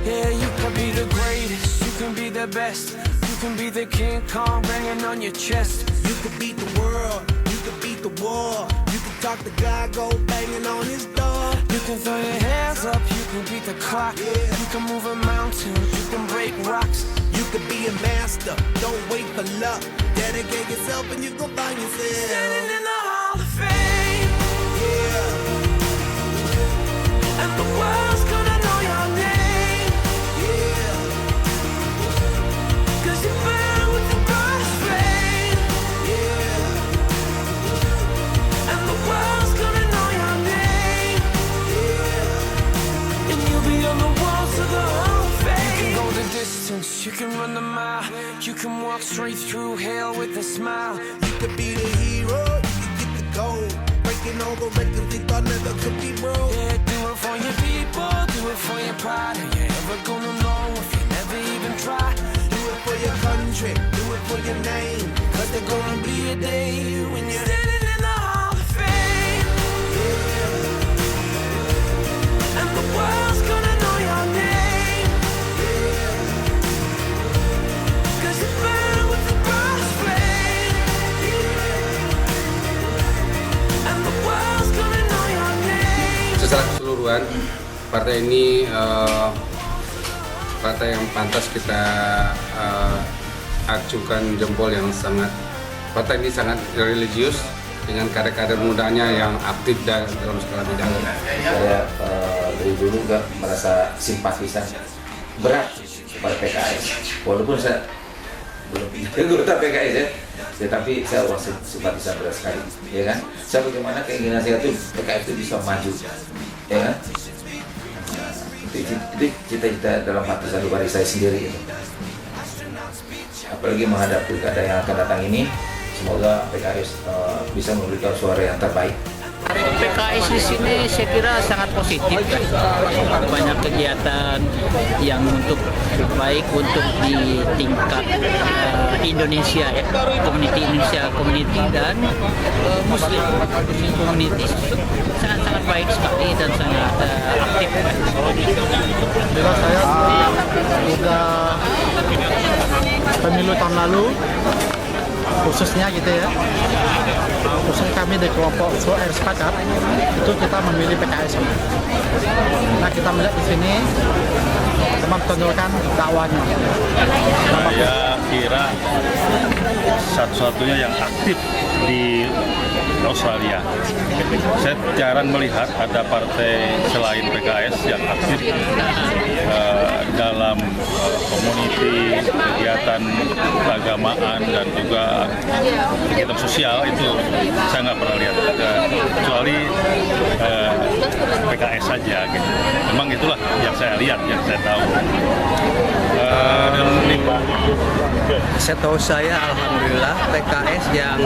Yeah, you could be the greatest, you can be the best. You can be the King Kong banging on your chest. You could beat the world, you could beat the war. You could talk to God, go banging on his door. You can throw your hands up, you can beat the clock. You can move a mountain, you can break rocks. You could be a master, don't wait for luck. Dedicate yourself and you go find yourself. Standing in the Hall of Fame, Yeah, and the world's gonna know your name. yeah, 'Cause you burn with the brightest flame, yeah, and the world's gonna know your name. And you'll be on the walls of the Hall of Fame. You can go the distance, you can run the mile. You can walk straight through hell with a smile. You could be the hero, you could get the gold. Breaking all the records they thought never could be broke. Yeah, do it for your people, do it for your pride. Are you ever gonna know if you never even try? Do it for your country, do it for your name. Cause there's gonna be a day when you're Standing in the Hall of Fame, and the world's gonna know your name. 'Cause you burn with the brightest flame, and the world's gonna know your name. Secara keseluruhan, partai ini partai yang pantas kita acungkan jempol yang sangat. Partai ini sangat religius dengan kader-kader mudanya yang aktif dalam segala bidang. Saya dari dulu juga merasa simpatisan berat kepada PKS, walaupun saya belum anggota PKS ya, tetapi saya orang simpatisan berat sekali, ya kan? Saya bagaimana keinginan saya itu PKS itu bisa maju, ya kan? Itu cita-cita dalam hati sanubari saya sendiri itu. Apalagi menghadapi pilkada yang akan datang ini, semoga PKS bisa memberikan suara yang terbaik. PKS di sini saya kira sangat positif, banyak kegiatan yang untuk baik untuk di tingkat Indonesia ya, komuniti Indonesia, komuniti dan Muslim komuniti sangat baik sekali dan sangat aktif. Bila saya sudah pemilu tahun lalu, khususnya gitu ya, khususnya kami di kelompok Suara Sepakat itu kita memilih PKS. Nah kita melihat di sini teman menonjolkan dakwanya. Saya kira satu-satunya yang aktif di Australia. Saya jarang melihat ada partai selain PKS yang aktif dalam komuniti, kegiatan keagamaan dan juga kegiatan sosial itu saya nggak pernah lihat, kecuali PKS saja. Gitu. Memang itulah yang saya lihat, yang saya tahu. Setahu saya, alhamdulillah PKS yang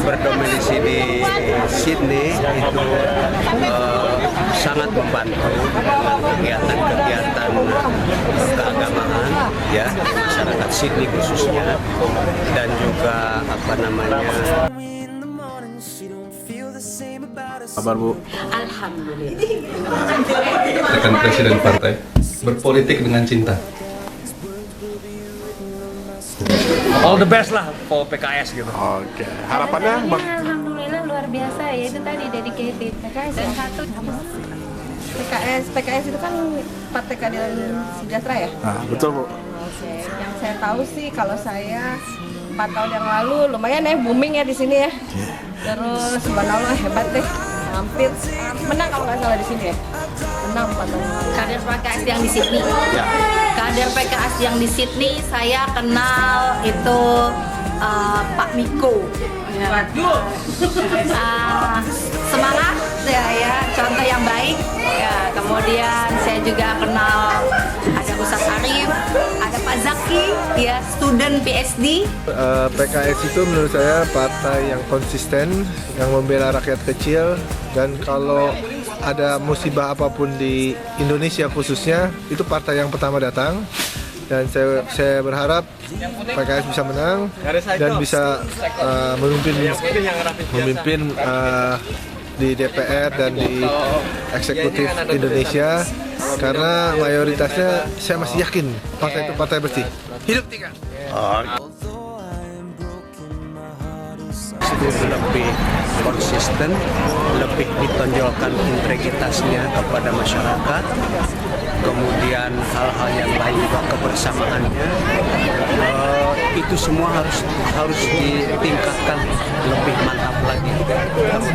berdomisili di Sydney itu sangat membantu dengan kegiatan-kegiatan keagamaan ya masyarakat Sydney khususnya, dan juga Kabar Bu? Alhamdulillah. Rekan presiden partai berpolitik dengan cinta. All the best lah for PKS gitu. Oke, harapannya Alhamdulillah luar biasa ya, itu tadi dedicated PKS dan satu PKS itu kan Partai Keadilan Sejahtera ya? Nah, betul Bu. Oke, yang saya tahu sih kalau saya 4 tahun yang lalu lumayan ya booming ya di sini ya. Terus subhanallah hebat deh, hampir menang kalau nggak salah di sini ya. Menang 4 tahun. Kader PKS yang di Sydney. Ya. Kader PKS yang di Sydney saya kenal itu Pak Miko. Ya. Semangat ya, contoh yang baik. Ya, kemudian saya juga kenal ada Ustaz Arif, ada Pak Zaki, ya student PhD. PKS itu menurut saya partai yang konsisten, yang membela rakyat kecil, dan kalau ada musibah apapun di Indonesia khususnya, itu partai yang pertama datang. Dan saya berharap PKS bisa menang dan bisa memimpin di DPR dan di eksekutif Indonesia. karena mayoritasnya saya masih yakin partai itu partai bersih. Hidup tiga. Lebih konsisten, lebih ditonjolkan integritasnya kepada masyarakat, kemudian hal-hal yang lain juga kebersamaannya, itu semua harus ditingkatkan lebih mantap lagi.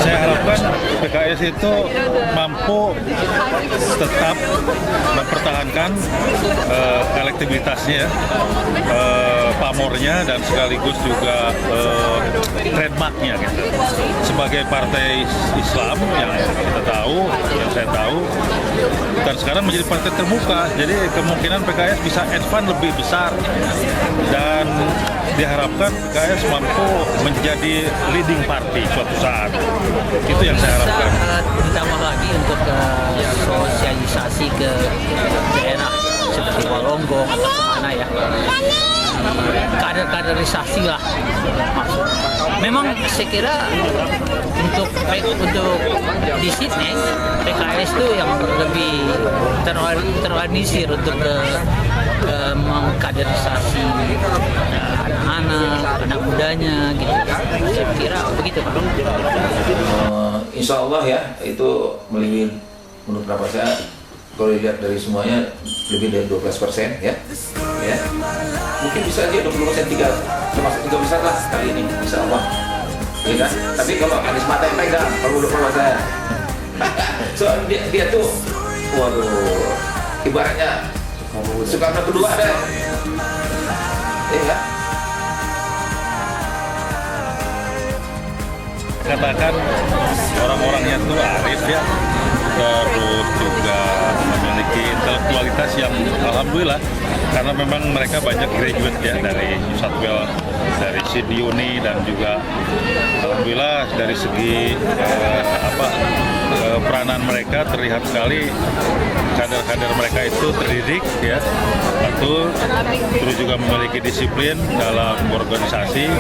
Saya harapkan PKS itu mampu tetap mempertahankan elektabilitasnya, pamornya, dan sekaligus juga trademarknya gitu. Sebagai partai Islam yang kita tahu, yang saya tahu, dan sekarang menjadi partai terbuka, jadi kemungkinan PKS bisa advance lebih besar dan diharapkan PKS mampu menjadi leading party suatu saat. Itu yang saya harapkan. Ditambah lagi untuk sosialisasi ke daerah seperti Walonggong atau kemana ya, kaderisasi lah. Memang saya kira untuk di Sydney PKS itu yang lebih terorganisir untuk mengkaderisasi anak mudanya gitu. Saya kira begitu Pak. Insya Allah ya, itu menurut pendapat saya, kalau dilihat dari semuanya lebih dari 12% ya. Mungkin bisa aja 20% termasuk 3 besar lah kali ini, insya Allah. Ya kan? Tapi kalau Anies Mata yang pegang, kalau menurut pendapat saya, so dia tuh, waduh, ibaratnya Soekarno kedua deh. Iya. Katakan orang-orangnya itu arif ya, terus juga memiliki intelektualitas yang alhamdulillah, karena memang mereka banyak graduate ya dari New South Wales, dari Sydney Uni, dan juga alhamdulillah dari segi peranan mereka terlihat sekali kader-kader mereka itu terdidik ya, terus juga memiliki disiplin dalam organisasi,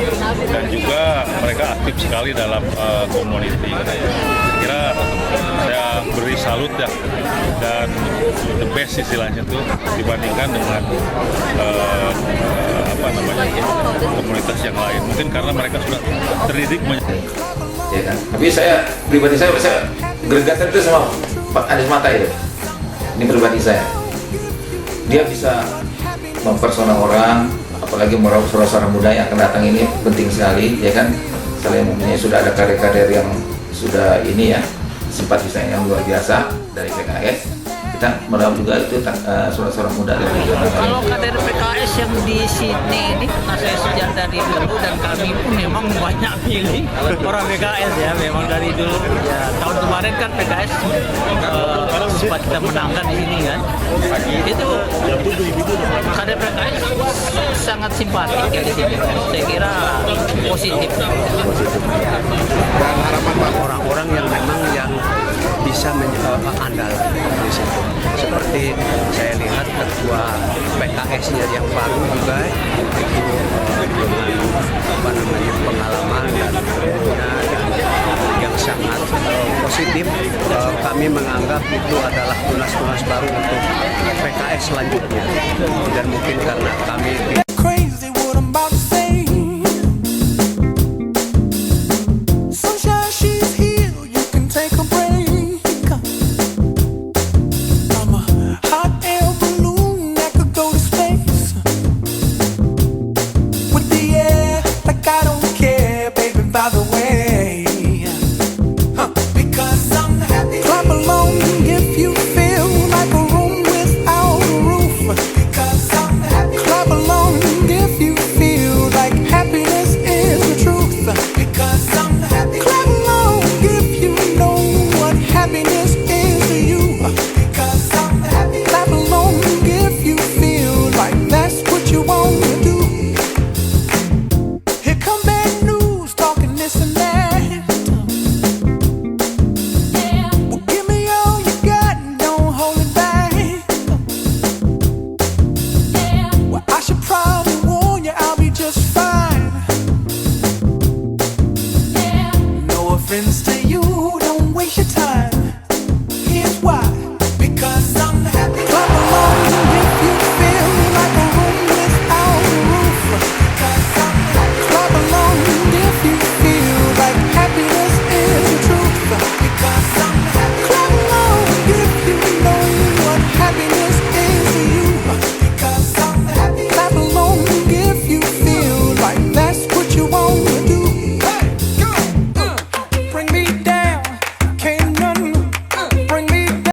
dan juga mereka aktif sekali dalam community. Kira saya beri salut ya, dan the best istilahnya itu dibandingkan dengan komunitas yang lain, mungkin karena mereka sudah terdidik. Ya kan? Tapi saya pribadi saya gregetan itu sama Pak Anies Mata itu. Ini pribadi saya. Dia bisa mempersona orang, apalagi meraup suara-suara muda yang akan datang ini penting sekali, ya kan? Selain mempunyai sudah ada kader-kader yang sudah ini ya, simpatisan yang luar biasa dari PKS. Kita meraup juga itu suara-suara muda dari kalau kader PKS yang di sini ini, karena saya sejak dari dulu dan kami pun memang banyak pilih orang PKS ya, memang dari dulu ya. Tahun kemarin kan PKS sempat kita menangkan di sini kan, itu kader PKS sangat simpatik ya di sini. Saya kira positif. Dan harapan orang-orang yang memang yang bisa andalan di situ. Seperti saya lihat ketua PKS-nya yang baru juga itu pengalaman dan ilmunya yang sangat positif. Kami menganggap itu adalah tunas-tunas baru untuk PKS selanjutnya, dan mungkin karena kami friends take